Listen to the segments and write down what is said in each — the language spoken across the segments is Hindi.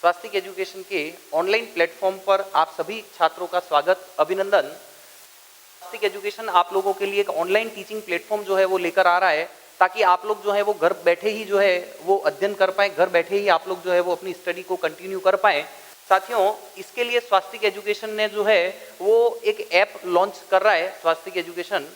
स्वास्तिक एजुकेशन के ऑनलाइन प्लेटफॉर्म पर आप सभी छात्रों का स्वागत, अभिनंदन। स्वास्तिक एजुकेशन आप लोगों के लिए एक ऑनलाइन टीचिंग प्लेटफॉर्म जो है वो लेकर आ रहा है, ताकि आप लोग जो है वो घर बैठे ही जो है वो अध्ययन कर पाएँ, घर बैठे ही आप लोग जो है वो अपनी स्टडी को कंटिन्यू कर पाएँ। साथियों, इसके लिए स्वास्तिक एजुकेशन ने जो है वो एक ऐप लॉन्च कर रहा है। स्वास्तिक एजुकेशन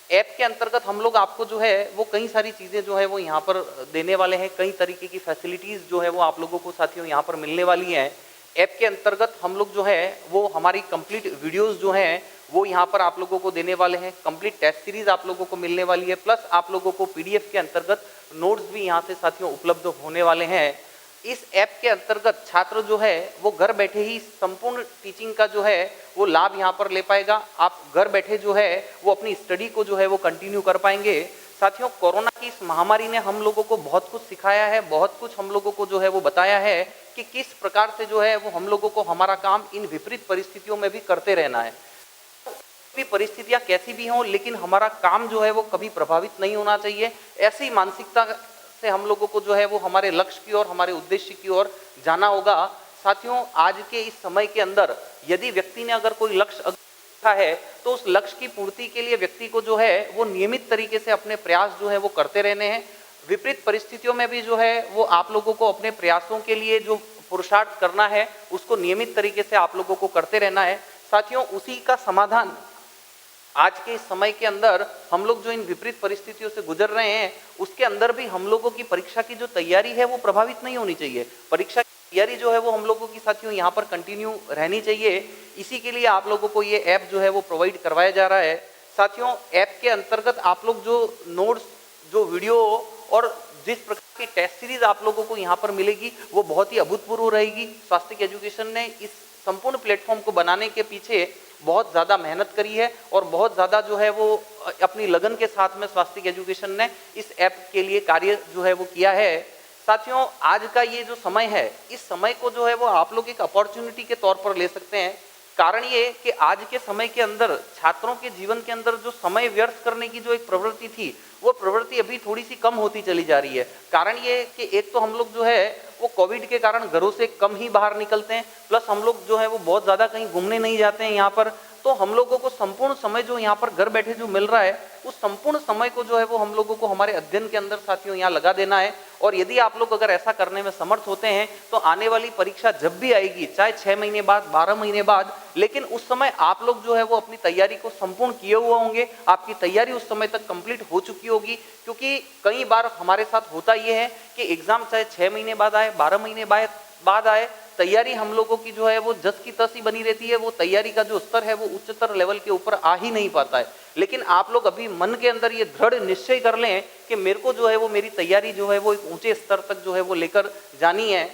ऐप के अंतर्गत हम लोग आपको जो है वो कई सारी चीज़ें जो है वो यहाँ पर देने वाले हैं। कई तरीके की फैसिलिटीज़ जो है वो आप लोगों को साथियों यहाँ पर मिलने वाली हैं। ऐप के अंतर्गत हम लोग जो है वो हमारी कंप्लीट वीडियोस जो हैं वो यहाँ पर आप लोगों को देने वाले हैं। कंप्लीट टेस्ट सीरीज आप लोगों को मिलने वाली है, प्लस आप लोगों को पीडीएफ के अंतर्गत नोट्स भी यहाँ से साथियों उपलब्ध होने वाले हैं। इस ऐप के अंतर्गत छात्र जो है वो घर बैठे ही संपूर्ण टीचिंग का जो है वो लाभ यहाँ पर ले पाएगा। आप घर बैठे जो है वो अपनी स्टडी को जो है वो कंटिन्यू कर पाएंगे। साथियों, कोरोना की इस महामारी ने हम लोगों को बहुत कुछ सिखाया है, बहुत कुछ हम लोगों को जो है वो बताया है कि किस प्रकार से जो है वो हम लोगों को हमारा काम इन विपरीत परिस्थितियों में भी करते रहना है। परिस्थितियां कैसी भी हों, लेकिन हमारा काम जो है वो कभी प्रभावित नहीं होना चाहिए। ऐसी मानसिकता से हम लोगों को जो है वो हमारे लक्ष्य की ओर, हमारे उद्देश्य की ओर जाना होगा। साथियों, आज के इस समय के अंदर यदि व्यक्ति ने अगर कोई लक्ष्य रखा है तो उस लक्ष्य की पूर्ति के लिए व्यक्ति को जो है वो नियमित तरीके से अपने प्रयास जो है वो करते रहने हैं। विपरीत परिस्थितियों में भी जो है वो आप लोगों को अपने प्रयासों के लिए जो पुरुषार्थ करना है उसको नियमित तरीके से आप लोगों को करते रहना है। साथियों, उसी का समाधान आज के इस समय के अंदर हम लोग जो इन विपरीत परिस्थितियों से गुजर रहे हैं उसके अंदर भी हम लोगों की परीक्षा की जो तैयारी है वो प्रभावित नहीं होनी चाहिए। परीक्षा की तैयारी जो है वो हम लोगों की साथियों यहाँ पर कंटिन्यू रहनी चाहिए। इसी के लिए आप लोगों को ये ऐप जो है वो प्रोवाइड करवाया जा रहा है। साथियों, ऐप के अंतर्गत आप लोग जो नोट्स, जो वीडियो और जिस प्रकार की टेस्ट सीरीज आप लोगों को यहाँ पर मिलेगी वो बहुत ही अभूतपूर्व रहेगी। स्वास्तिक एजुकेशन ने इस संपूर्ण प्लेटफॉर्म को बनाने के पीछे बहुत ज़्यादा मेहनत करी है और बहुत ज़्यादा जो है वो अपनी लगन के साथ में स्वास्तिक एजुकेशन ने इस ऐप के लिए कार्य जो है वो किया है। साथियों, आज का ये जो समय है, इस समय को जो है वो आप लोग एक अपॉर्चुनिटी के तौर पर ले सकते हैं। कारण ये कि आज के समय के अंदर छात्रों के जीवन के अंदर जो समय व्यर्थ करने की जो एक प्रवृत्ति थी वो प्रवृत्ति अभी थोड़ी सी कम होती चली जा रही है। कारण ये कि एक तो हम लोग जो है वो कोविड के कारण घरों से कम ही बाहर निकलते हैं, प्लस हम लोग जो है वो बहुत ज़्यादा कहीं घूमने नहीं जाते हैं यहाँ पर। तो हम लोगों को संपूर्ण समय जो यहाँ पर घर बैठे जो मिल रहा है उस संपूर्ण समय को जो है वो हम लोगों को हमारे अध्ययन के अंदर साथियों यहाँ लगा देना है। और यदि आप लोग अगर ऐसा करने में समर्थ होते हैं तो आने वाली परीक्षा जब भी आएगी, चाहे 6 महीने बाद, 12 महीने बाद, लेकिन उस समय आप लोग जो है वो अपनी तैयारी को संपूर्ण किए हुए होंगे। आपकी तैयारी उस समय तक कंप्लीट हो चुकी होगी। क्योंकि कई बार हमारे साथ होता ये है कि एग्जाम चाहे 6 महीने बाद आए, 12 महीने बाद आए, तैयारी हम लोगों की जो है वो जस की तस ही बनी रहती है। वो तैयारी का जो स्तर है वो उच्चतर लेवल के ऊपर आ ही नहीं पाता है। लेकिन आप लोग अभी मन के अंदर ये दृढ़ निश्चय कर लें कि मेरे को जो है वो मेरी तैयारी जो है वो एक ऊंचे स्तर तक जो है वो लेकर जानी है।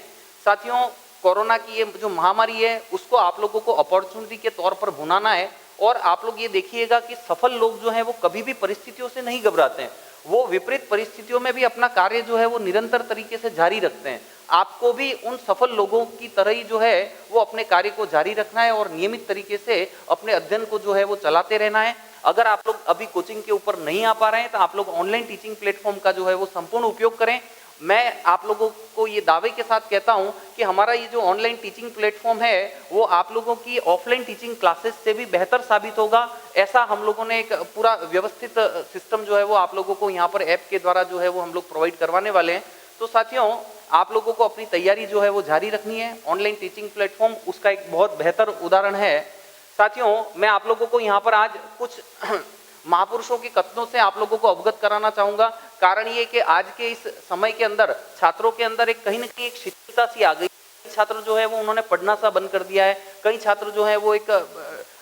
साथियों, कोरोना की ये जो महामारी है उसको आप लोगों को अपॉर्चुनिटी के तौर पर भुनाना है। और आप लोग ये देखिएगा कि सफल लोग जो हैं वो कभी भी परिस्थितियों से नहीं घबराते हैं। वो विपरीत परिस्थितियों में भी अपना कार्य जो है वो निरंतर तरीके से जारी रखते हैं। आपको भी उन सफल लोगों की तरह ही जो है वो अपने कार्य को जारी रखना है और नियमित तरीके से अपने अध्ययन को जो है वो चलाते रहना है। अगर आप लोग अभी कोचिंग के ऊपर नहीं आ पा रहे हैं तो आप लोग ऑनलाइन टीचिंग प्लेटफॉर्म का जो है वो संपूर्ण उपयोग करें। मैं आप लोगों को ये दावे के साथ कहता हूं कि हमारा ये जो ऑनलाइन टीचिंग प्लेटफॉर्म है वो आप लोगों की ऑफलाइन टीचिंग क्लासेस से भी बेहतर साबित होगा। ऐसा हम लोगों ने एक पूरा व्यवस्थित सिस्टम जो है वो आप लोगों को यहाँ पर ऐप के द्वारा जो है वो हम लोग प्रोवाइड करवाने वाले हैं। तो साथियों, आप लोगों को अपनी तैयारी जो है वो जारी रखनी है। ऑनलाइन टीचिंग प्लेटफॉर्म उसका एक बहुत बेहतर उदाहरण है। साथियों, मैं आप लोगों को यहाँ पर आज कुछ महापुरुषों के कथनों से आप लोगों को अवगत कराना चाहूँगा। कारण ये कि आज के इस समय के अंदर छात्रों के अंदर एक कहीं न कहीं एक शिथिलता सी आ गई। छात्र जो है वो उन्होंने पढ़ना सा बंद कर दिया है। कई छात्र जो है वो एक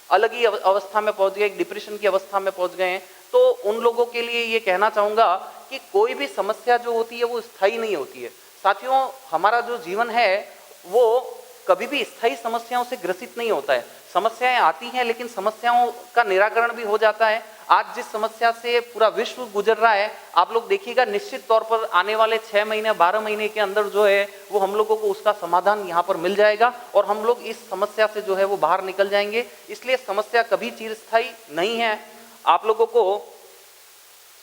अलग ही अवस्था में पहुँच गए, एक डिप्रेशन की अवस्था में पहुँच गए हैं। तो उन लोगों के लिए ये कहना चाहूँगा कि कोई भी समस्या जो होती है वो स्थायी नहीं होती है। साथियों, हमारा जो जीवन है वो कभी भी स्थायी समस्याओं से ग्रसित नहीं होता है। समस्याएं आती हैं लेकिन समस्याओं का निराकरण भी हो जाता है। आज जिस समस्या से पूरा विश्व गुजर रहा है, आप लोग देखिएगा निश्चित तौर पर आने वाले 6 महीने 12 महीने के अंदर जो है वो हम लोगों को उसका समाधान यहाँ पर मिल जाएगा और हम लोग इस समस्या से जो है वो बाहर निकल जाएंगे। इसलिए समस्या कभी चिरस्थायी नहीं है। आप लोगों को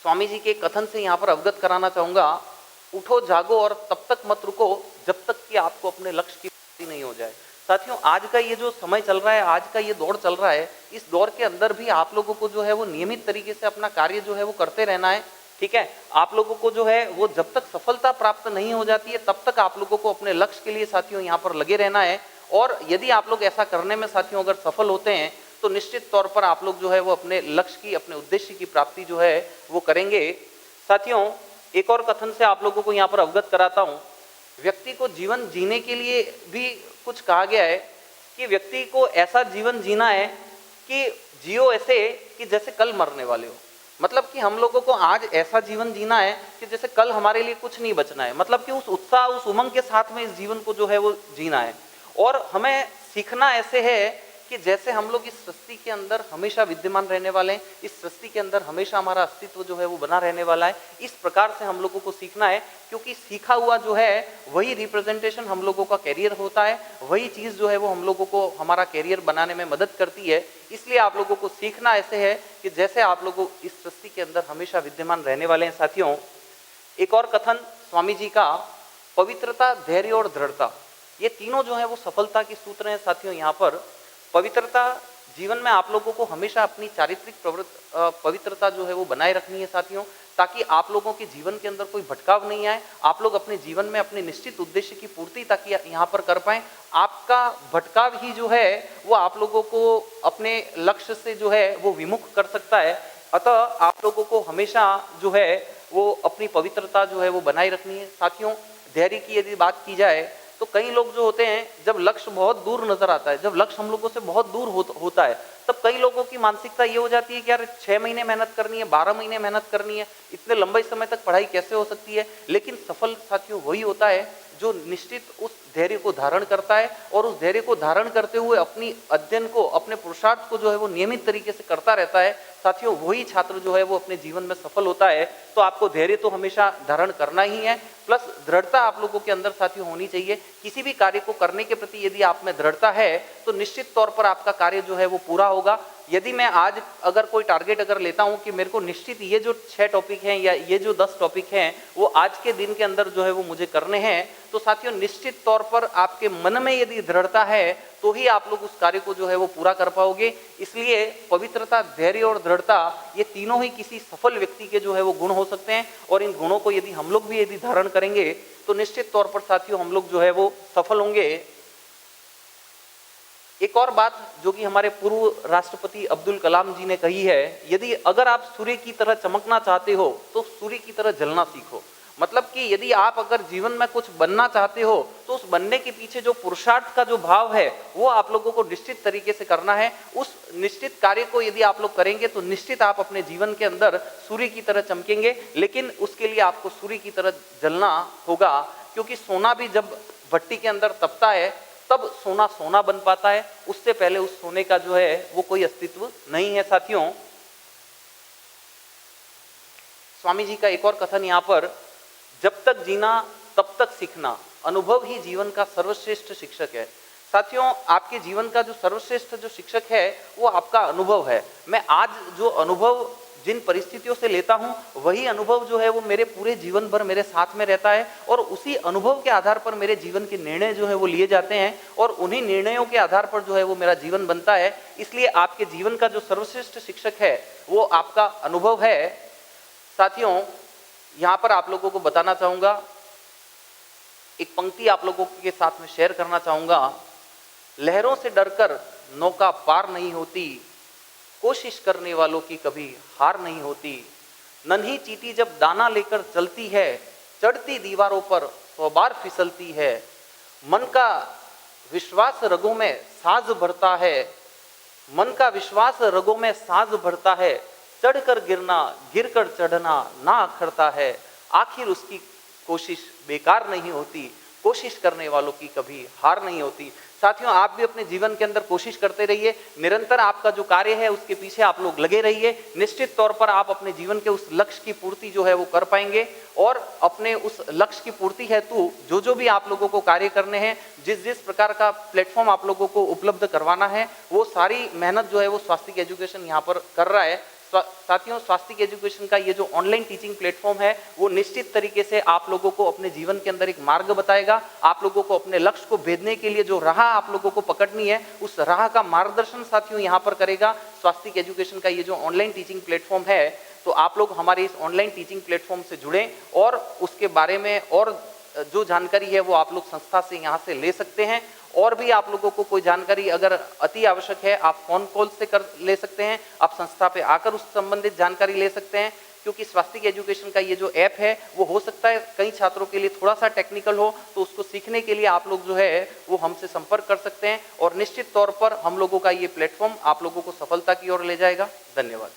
स्वामी जी के कथन से यहाँ पर अवगत कराना चाहूँगा, उठो जागो और तब तक मत रुको जब तक कि आपको अपने लक्ष्य की नहीं हो जाए। साथियों, आज का ये जो समय चल रहा है, आज का ये दौर चल रहा है, इस दौर के अंदर भी आप लोगों को जो है वो नियमित तरीके से अपना कार्य जो है वो करते रहना है। ठीक है, आप लोगों को जो है वो जब तक सफलता प्राप्त नहीं हो जाती है तब तक आप लोगों को अपने लक्ष्य के लिए साथियों यहाँ पर लगे रहना है। और यदि आप लोग ऐसा करने में साथियों अगर सफल होते हैं तो निश्चित तौर पर आप लोग जो है वो अपने लक्ष्य की, अपने उद्देश्य की प्राप्ति जो है वो करेंगे। साथियों, एक और कथन से आप लोगों को यहाँ पर अवगत कराता हूँ। व्यक्ति को जीवन जीने के लिए भी कुछ कहा गया है कि व्यक्ति को ऐसा जीवन जीना है कि जियो ऐसे कि जैसे कल मरने वाले हो। मतलब कि हम लोगों को आज ऐसा जीवन जीना है कि जैसे कल हमारे लिए कुछ नहीं बचना है। मतलब कि उस उत्साह, उस उमंग के साथ में इस जीवन को जो है वो जीना है। और हमें सीखना ऐसे है कि जैसे हम लोग इस सृष्टि के अंदर हमेशा विद्यमान रहने वाले हैं, इस सृष्टि के अंदर हमेशा हमारा अस्तित्व जो है वो बना रहने वाला है। इस प्रकार से हम लोगों को सीखना है, क्योंकि सीखा हुआ जो है वही रिप्रेजेंटेशन हम लोगों का कैरियर होता है, वही चीज़ जो है वो हम लोगों को हमारा कैरियर बनाने में मदद करती है। इसलिए आप लोगों को सीखना ऐसे है कि जैसे आप लोगों इस सृष्टि के अंदर हमेशा विद्यमान रहने वाले हैं। साथियों, एक और कथन स्वामी जी का, पवित्रता, धैर्य और दृढ़ता, ये तीनों जो है वो सफलता के सूत्र हैं। साथियों, यहाँ पर पवित्रता, जीवन में आप लोगों को हमेशा अपनी चारित्रिक पवित्रता जो है वो बनाए रखनी है साथियों, ताकि आप लोगों के जीवन के अंदर कोई भटकाव नहीं आए। आप लोग अपने जीवन में अपने निश्चित उद्देश्य की पूर्ति ताकि यहाँ पर कर पाएं। आपका भटकाव ही जो है वो आप लोगों को अपने लक्ष्य से जो है वो विमुख कर सकता है। अतः आप लोगों को हमेशा जो है वो अपनी पवित्रता जो है वो बनाए रखनी है। साथियों, धैर्य की यदि बात की जाए तो कई लोग जो होते हैं, जब लक्ष्य बहुत दूर नजर आता है, जब लक्ष्य हम लोगों से बहुत दूर होता है, तब कई लोगों की मानसिकता ये हो जाती है कि यार 6 महीने मेहनत करनी है, 12 महीने मेहनत करनी है, इतने लंबे समय तक पढ़ाई कैसे हो सकती है। लेकिन सफल साथियों वही होता है जो निश्चित उस धैर्य को धारण करता है और उस धैर्य को धारण करते हुए अपनी अध्ययन को, अपने पुरुषार्थ को जो है वो नियमित तरीके से करता रहता है। साथियों, वही छात्र जो है वो अपने जीवन में सफल होता है। तो आपको धैर्य तो हमेशा धारण करना ही है, प्लस दृढ़ता आप लोगों के अंदर साथियों होनी चाहिए। किसी भी कार्य को करने के प्रति यदि आप में दृढ़ता है तो निश्चित तौर पर आपका कार्य जो है वो पूरा होगा। यदि मैं आज अगर कोई टारगेट अगर लेता हूं कि मेरे को निश्चित ये जो 6 टॉपिक हैं या ये जो 10 टॉपिक हैं वो आज के दिन के अंदर जो है वो मुझे करने हैं, तो साथियों निश्चित तौर पर आपके मन में यदि दृढ़ता है तो ही आप लोग उस कार्य को जो है वो पूरा कर पाओगे। इसलिए पवित्रता, धैर्य और दृढ़ता, ये तीनों ही किसी सफल व्यक्ति के जो है वो गुण हो सकते हैं। और इन गुणों को यदि हम लोग भी यदि धारण करेंगे तो निश्चित तौर पर साथियों हम लोग जो है वो सफल होंगे। एक और बात जो कि हमारे पूर्व राष्ट्रपति अब्दुल कलाम जी ने कही है, यदि अगर आप सूर्य की तरह चमकना चाहते हो तो सूर्य की तरह जलना सीखो। मतलब कि यदि आप अगर जीवन में कुछ बनना चाहते हो तो उस बनने के पीछे जो पुरुषार्थ का जो भाव है वो आप लोगों को निश्चित तरीके से करना है। उस निश्चित कार्य को यदि आप लोग करेंगे तो निश्चित आप अपने जीवन के अंदर सूर्य की तरह चमकेंगे। लेकिन उसके लिए आपको सूर्य की तरह जलना होगा, क्योंकि सोना भी जब भट्टी के अंदर तपता है तब सोना सोना बन पाता है, उससे पहले उस सोने का जो है वो कोई अस्तित्व नहीं है। साथियों, स्वामी जी का एक और कथन यहाँ पर, जब तक जीना तब तक सीखना, अनुभव ही जीवन का सर्वश्रेष्ठ शिक्षक है। साथियों, आपके जीवन का जो सर्वश्रेष्ठ जो शिक्षक है वो आपका अनुभव है। मैं आज जो अनुभव जिन परिस्थितियों से लेता हूं वही अनुभव जो है वो मेरे पूरे जीवन भर मेरे साथ में रहता है और उसी अनुभव के आधार पर मेरे जीवन के निर्णय जो है वो लिए जाते हैं और उन्हीं निर्णयों के आधार पर जो है वो मेरा जीवन बनता है। इसलिए आपके जीवन का जो सर्वश्रेष्ठ शिक्षक है वो आपका अनुभव है। साथियों, यहाँ पर आप लोगों को बताना चाहूँगा, एक पंक्ति आप लोगों के साथ में शेयर करना चाहूँगा। लहरों से डरकर नौका पार नहीं होती, कोशिश करने वालों की कभी हार नहीं होती। नन्ही चींटी जब दाना लेकर चलती है, चढ़ती दीवारों पर 100 बार फिसलती है। मन का विश्वास रगों में साज भरता है, मन का विश्वास रगों में साज भरता है। चढ़कर गिरना, गिरकर चढ़ना ना अखरता है। आखिर उसकी कोशिश बेकार नहीं होती, कोशिश करने वालों की कभी हार नहीं होती। साथियों, आप भी अपने जीवन के अंदर कोशिश करते रहिए, निरंतर आपका जो कार्य है उसके पीछे आप लोग लगे रहिए। निश्चित तौर पर आप अपने जीवन के उस लक्ष्य की पूर्ति जो है वो कर पाएंगे और अपने उस लक्ष्य की पूर्ति हेतु जो भी आप लोगों को कार्य करने हैं, जिस प्रकार का प्लेटफॉर्म आप लोगों को उपलब्ध करवाना है, वो सारी मेहनत जो है वो स्वास्थ्य एजुकेशन यहाँ पर कर रहा है। साथियों, स्वास्तिक एजुकेशन का ये जो ऑनलाइन टीचिंग प्लेटफॉर्म है वो निश्चित तरीके से आप लोगों को अपने जीवन के अंदर एक मार्ग बताएगा। आप लोगों को अपने लक्ष्य को भेदने के लिए जो राह आप लोगों को पकड़नी है उस राह का मार्गदर्शन साथियों यहाँ पर करेगा स्वास्तिक एजुकेशन का ये जो ऑनलाइन टीचिंग प्लेटफॉर्म है। तो आप लोग हमारे इस ऑनलाइन टीचिंग प्लेटफॉर्म से जुड़ें और उसके बारे में और जो जानकारी है वो आप लोग संस्था से यहाँ से ले सकते हैं। और भी आप लोगों को कोई जानकारी अगर अति आवश्यक है आप फोन कॉल से कर ले सकते हैं, आप संस्था पे आकर उस संबंधित जानकारी ले सकते हैं। क्योंकि स्वास्तिक एजुकेशन का ये जो ऐप है वो हो सकता है कई छात्रों के लिए थोड़ा सा टेक्निकल हो, तो उसको सीखने के लिए आप लोग जो है वो हमसे संपर्क कर सकते हैं और निश्चित तौर पर हम लोगों का ये प्लेटफॉर्म आप लोगों को सफलता की ओर ले जाएगा। धन्यवाद।